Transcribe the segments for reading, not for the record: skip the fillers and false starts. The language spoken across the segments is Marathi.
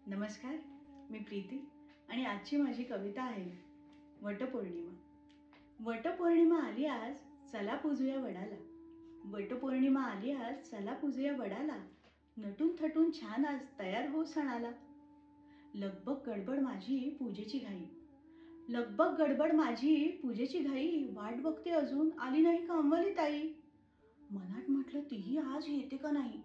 नमस्कार, मी प्रीती आणि आजची माझी कविता आहे वटपौर्णिमा. वटपौर्णिमा आली आज, चला पूजूया वडाला. वटपौर्णिमा आली आज, चला पूजूया वडाला. नटून थटून छान आज तयार हो सणाला. लगबग गडबड माझी पूजेची घाई, लगबग गडबड माझी पूजेची घाई. वाट बघते अजून आली नाही कामवाली ताई. मनात म्हटलं तीही आज येते का नाही,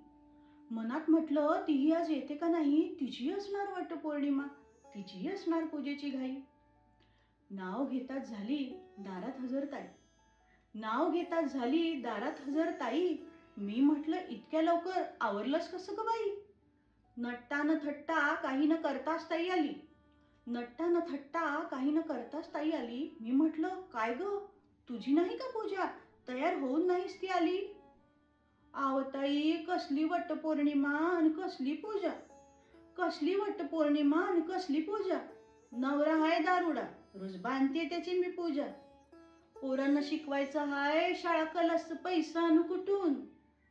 मनात म्हटलं तीही आज येते का नाही. तिची असणार वटपौर्णिमा, तिची असणार पूजेची घाई. नाव घेताच झाली दारात हजर ताई, नाव घेताच झाली दारात हजर ताई. मी म्हटलं इतक्या लवकर आवरलंस कसं ग बाई. नट्टा न थट्टा काही न करताच ताई आली, नट्टा न थट्टा काही न करताच ताई आली. मी म्हटलं काय ग, तुझी नाही का पूजा, तयार होऊन नाहीस ती आली. आवताई कसली वटपौर्णिमा आणि कसली पूजा, कसली वटपौर्णिमा आणि कसली पूजा. नवरा हाय दारुडा, रोज बांधते त्याची मी पूजा. पोरांना शिकवायचं हाय शाळा कलास पैसा न कुठून.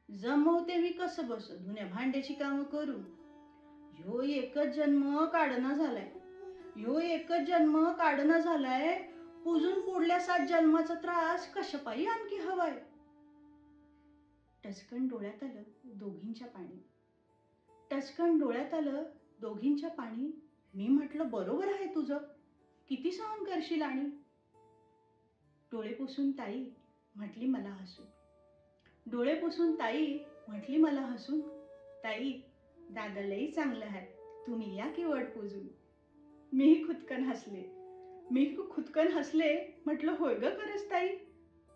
जमवते मी कसं बस धुण्या भांड्याची कामं करून. ह्यो एकच जन्म काढणं झालाय, ह्यो एकच जन्म काढणं झालाय. पूजून पुढल्या 7 जन्माचा त्रास कशापायी आणखी हवाय. टचकन डोळ्यात आलं दोघींच्या पाणी, टचकन डोळ्यात आलं दोघींच्या पाणी. मी म्हटलं बरोबर आहे तुझं, किती सहन करशील आणि. डोळे पुसून ताई म्हटली मला हसून, डोळे पुसून ताई म्हटली मला हसून. ताई दादा लई चांगलं आहे, तुम्ही या की वड पूजून. मीही खुदकन हसले, मी खुदकन हसले. म्हटलं होय ग खरंच ताई,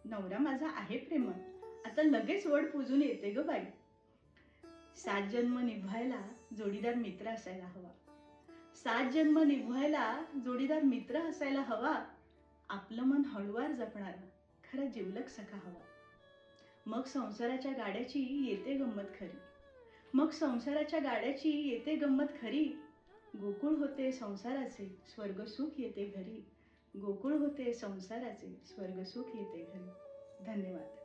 नवरा माझा आहे प्रेमळ, आता लगेच वड पूजून येते ग बाई. 7 जन्म निभवायला जोडीदार मित्र असायला हवा, 7 जन्म निभवायला जोडीदार मित्र असायला हवा. आपलं मन हळूवार जपणारा खरा जिवलग सखा हवा. मग संसाराच्या गाड्याची येते गंमत खरी, मग संसाराच्या गाड्याची येते गंमत खरी. गोकुळ होते संसाराचे स्वर्ग सुख येते घरी, गोकुळ होते संसाराचे स्वर्ग सुख येते घरी. धन्यवाद.